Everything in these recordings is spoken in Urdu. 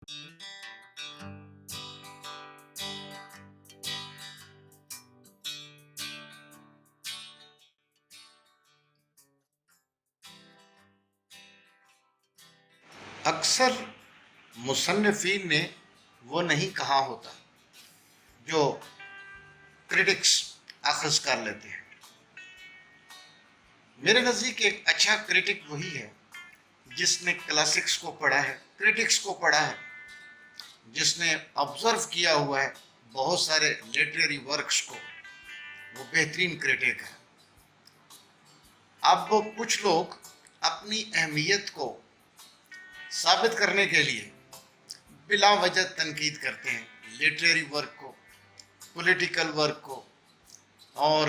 اکثر مصنفین نے وہ نہیں کہا ہوتا جو کرٹکس اخذ کر لیتے ہیں۔ میرے نزدیک ایک اچھا کرٹک وہی ہے جس نے کلاسکس کو پڑھا ہے، کرٹکس کو پڑھا ہے، جس نے آبزرو کیا ہوا ہے بہت سارے لٹریری ورکس کو، وہ بہترین کرٹک ہے۔ اب کچھ لوگ اپنی اہمیت کو ثابت کرنے کے لیے بلا وجہ تنقید کرتے ہیں لٹریری ورک کو، پولیٹیکل ورک کو اور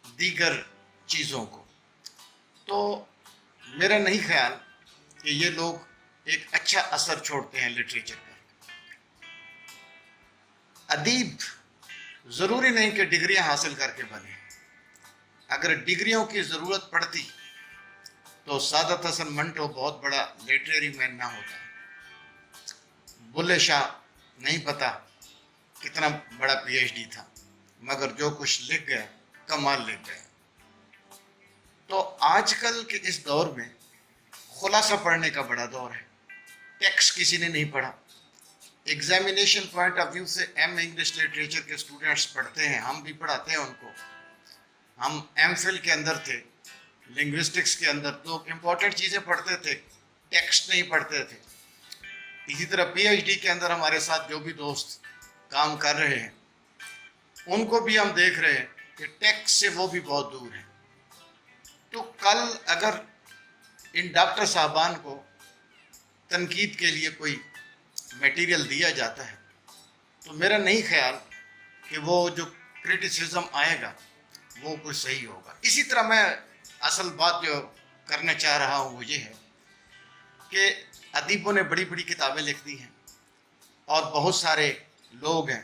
دیگر چیزوں کو۔ تو میرا نہیں خیال کہ یہ لوگ ایک اچھا اثر چھوڑتے ہیں لٹریچر پر۔ ادیب ضروری نہیں کہ ڈگریاں حاصل کر کے بنے۔ اگر ڈگریوں کی ضرورت پڑتی تو سعادت حسن منٹو بہت بڑا لٹریری مین نہ ہوتا، بلے شاہ نہیں پتا کتنا بڑا پی ایچ ڈی تھا، مگر جو کچھ لکھ گئے کمال لکھ گئے۔ تو آج کل کے اس دور میں خلاصہ پڑھنے کا بڑا دور ہے، ٹیکسٹ کسی نے نہیں پڑھا۔ ایگزامینیشن پوائنٹ آف ویو سے ایم انگلش لٹریچر کے اسٹوڈنٹس پڑھتے ہیں، ہم بھی پڑھاتے ہیں ان کو۔ ہم ایم فل کے اندر تھے، لنگوسٹکس کے اندر تو امپورٹنٹ چیزیں پڑھتے تھے، ٹیکسٹ نہیں پڑھتے تھے۔ اسی طرح پی ایچ ڈی کے اندر ہمارے ساتھ جو بھی دوست کام کر رہے ہیں ان کو بھی ہم دیکھ رہے ہیں کہ ٹیکسٹ سے وہ بھی بہت دور ہیں۔ تو کل اگر ان ڈاکٹر صاحبان کو تنقید کے لیے کوئی میٹیریل دیا جاتا ہے تو میرا نہیں خیال کہ وہ جو کرٹیسزم آئے گا وہ کچھ صحیح ہوگا۔ اسی طرح میں اصل بات جو کرنا چاہ رہا ہوں وہ یہ ہے کہ ادیبوں نے بڑی بڑی کتابیں لکھ دی ہیں اور بہت سارے لوگ ہیں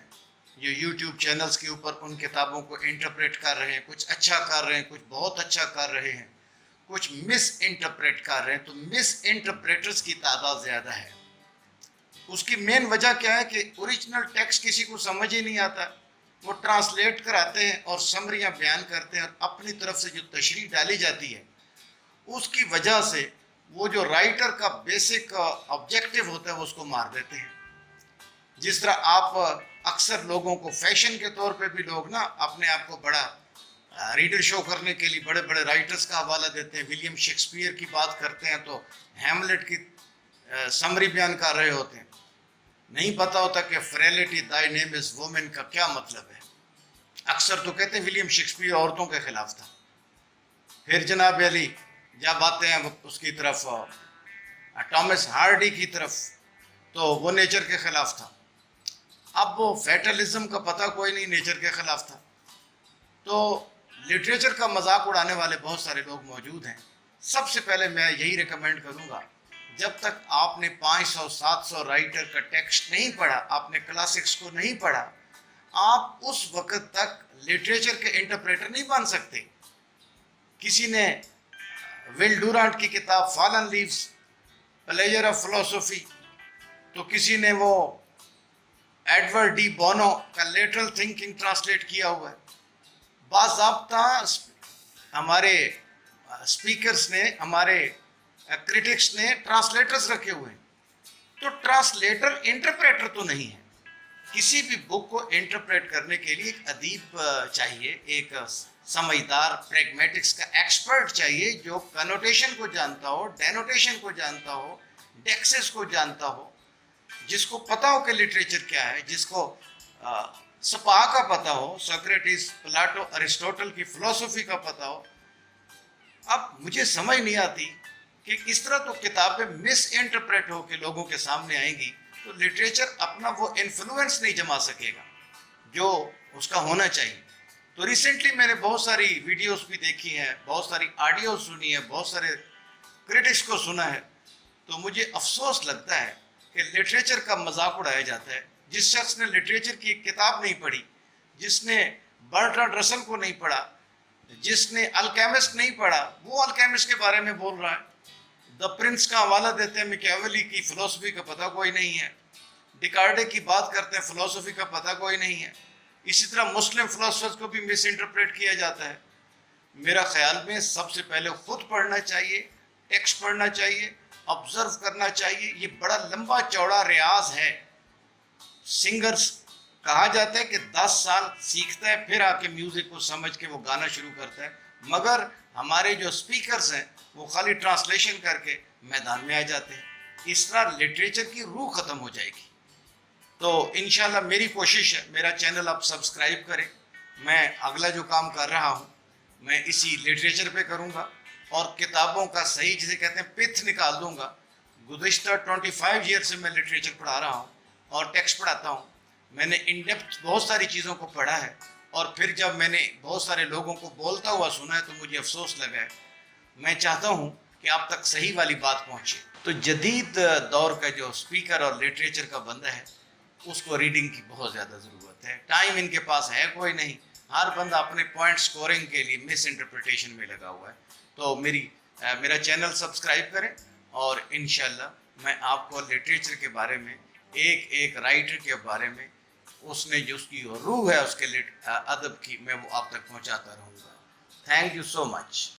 جو یوٹیوب چینلز کے اوپر ان کتابوں کو انٹرپریٹ کر رہے ہیں، کچھ اچھا کر رہے ہیں، کچھ بہت اچھا کر رہے ہیں، کچھ مس انٹرپریٹ کر رہے ہیں۔ تو مس انٹرپریٹرز کی تعداد زیادہ ہے۔ اس کی مین وجہ کیا ہے کہ اوریجنل ٹیکسٹ کسی کو سمجھ ہی نہیں آتا، وہ ٹرانسلیٹ کراتے ہیں اور سمریاں بیان کرتے ہیں، اور اپنی طرف سے جو تشریح ڈالی جاتی ہے اس کی وجہ سے وہ جو رائٹر کا بیسک آبجیکٹیو ہوتا ہے وہ اس کو مار دیتے ہیں۔ جس طرح آپ اکثر لوگوں کو فیشن کے طور پہ بھی لوگ نا اپنے آپ کو بڑا ریڈر شو کرنے کے لیے بڑے بڑے رائٹرز کا حوالہ دیتے ہیں، ولیم شیکسپیئر کی بات کرتے ہیں تو ہیملیٹ کی سمری بیان کر رہے ہوتے ہیں، نہیں پتہ ہوتا کہ فریلٹی تھائی نیم از وومن کا کیا مطلب ہے۔ اکثر تو کہتے ہیں ولیم شیکسپیئر عورتوں کے خلاف تھا، پھر جناب علی جب آتے ہیں اس کی طرف ٹامس ہارڈی کی طرف تو وہ نیچر کے خلاف تھا۔ اب وہ فیٹلزم کا پتہ کوئی نہیں، نیچر کے خلاف تھا۔ تو لٹریچر کا مذاق اڑانے والے بہت سارے لوگ موجود ہیں۔ سب سے پہلے میں یہی ریکمینڈ کروں گا، جب تک آپ نے 500 700 رائٹر کا ٹیکسٹ نہیں پڑھا، آپ نے کلاسکس کو نہیں پڑھا، آپ اس وقت تک لٹریچر کے انٹرپریٹر نہیں بن سکتے۔ کسی نے ول ڈورانٹ کی کتاب فالن لیوز پلیئر آف فلسفی، تو کسی نے وہ ایڈورڈ ڈی بونو کا لیٹرل تھنکنگ ٹرانسلیٹ کیا ہوا ہے۔ باضابطہ ہمارے اسپیکرز نے، ہمارے کرٹکس نے ٹرانسلیٹرز رکھے ہوئے ہیں۔ تو ٹرانسلیٹر انٹرپریٹر تو نہیں ہے۔ کسی بھی بک کو انٹرپریٹ کرنے کے لیے ایک ادیب چاہیے، ایک سمجھدار پریگمیٹکس کا ایکسپرٹ چاہیے جو کنوٹیشن کو جانتا ہو، ڈینوٹیشن کو جانتا ہو، ڈیکسس کو جانتا ہو، جس کو پتا ہو کہ لٹریچر کیا ہے، جس کو سپا کا پتا ہو، سوکریٹس، پلاٹو، ارسطوٹل کی فلسفی کا پتا ہو۔ اب مجھے سمجھ نہیں آتی کہ اس طرح تو کتابیں مس انٹرپریٹ ہو کے لوگوں کے سامنے آئیں گی تو لٹریچر اپنا وہ انفلوئنس نہیں جما سکے گا جو اس کا ہونا چاہیے۔ تو ریسنٹلی میں نے بہت ساری ویڈیوز بھی دیکھی ہیں، بہت ساری آڈیو سنی ہے، بہت سارے کرٹکس کو سنا ہے، تو مجھے افسوس لگتا ہے کہ لٹریچر کا مذاق اڑایا جاتا ہے۔ جس شخص نے لٹریچر کی ایک کتاب نہیں پڑھی، جس نے برٹرانڈ رسل کو نہیں پڑھا، جس نے الکیمسٹ نہیں پڑھا، وہ الکیمسٹ کے بارے میں بول رہا ہے۔ دا پرنس کا حوالہ دیتے ہیں، میکیاولی کی فلسفی کا پتہ کوئی نہیں ہے۔ ڈیکارڈے کی بات کرتے ہیں، فلسفی کا پتہ کوئی نہیں ہے. اسی طرح مسلم فلسفرز کو بھی مس انٹرپریٹ کیا جاتا ہے. میرا خیال میں سب سے پہلے خود پڑھنا چاہیے، ٹیکسٹ پڑھنا چاہیے، آبزرو کرنا چاہیے. یہ بڑا لمبا چوڑا ریاض ہے. سنگرز کہا جاتا ہے کہ 10 سال سیکھتا ہے پھر آ کے میوزک کو سمجھ کے وہ گانا شروع کرتا ہے، مگر ہمارے جو سپیکرز ہیں وہ خالی ٹرانسلیشن کر کے میدان میں آ جاتے ہیں. اس طرح لٹریچر کی روح ختم ہو جائے گی. تو انشاءاللہ میری کوشش ہے میرا چینل آپ سبسکرائب کریں. میں اگلا جو کام کر رہا ہوں میں اسی لٹریچر پہ کروں گا اور کتابوں کا صحیح جسے کہتے ہیں پتھ نکال دوں گا. گزشتہ 25 ایئر سے میں لٹریچر پڑھا رہا ہوں اور ٹیکسٹ پڑھاتا ہوں. میں نے ان ڈیپتھ بہت ساری چیزوں کو پڑھا ہے اور پھر جب میں نے بہت سارے لوگوں کو بولتا ہوا سنا ہے تو مجھے افسوس لگا ہے. میں چاہتا ہوں کہ آپ تک صحیح والی بات پہنچے. تو جدید دور کا جو سپیکر اور لٹریچر کا بندہ ہے اس کو ریڈنگ کی بہت زیادہ ضرورت ہے. ٹائم ان کے پاس ہے کوئی نہیں. ہر بندہ اپنے پوائنٹ سکورنگ کے لیے مس انٹرپریٹیشن میں لگا ہوا ہے. تو میرا چینل سبسکرائب کریں اور انشاءاللہ میں آپ کو لٹریچر کے بارے میں ایک رائٹر کے بارے میں اس نے جو اس کی روح ہے اس کے ادب کی میں وہ آپ تک پہنچاتا رہوں گا. Thank you so much.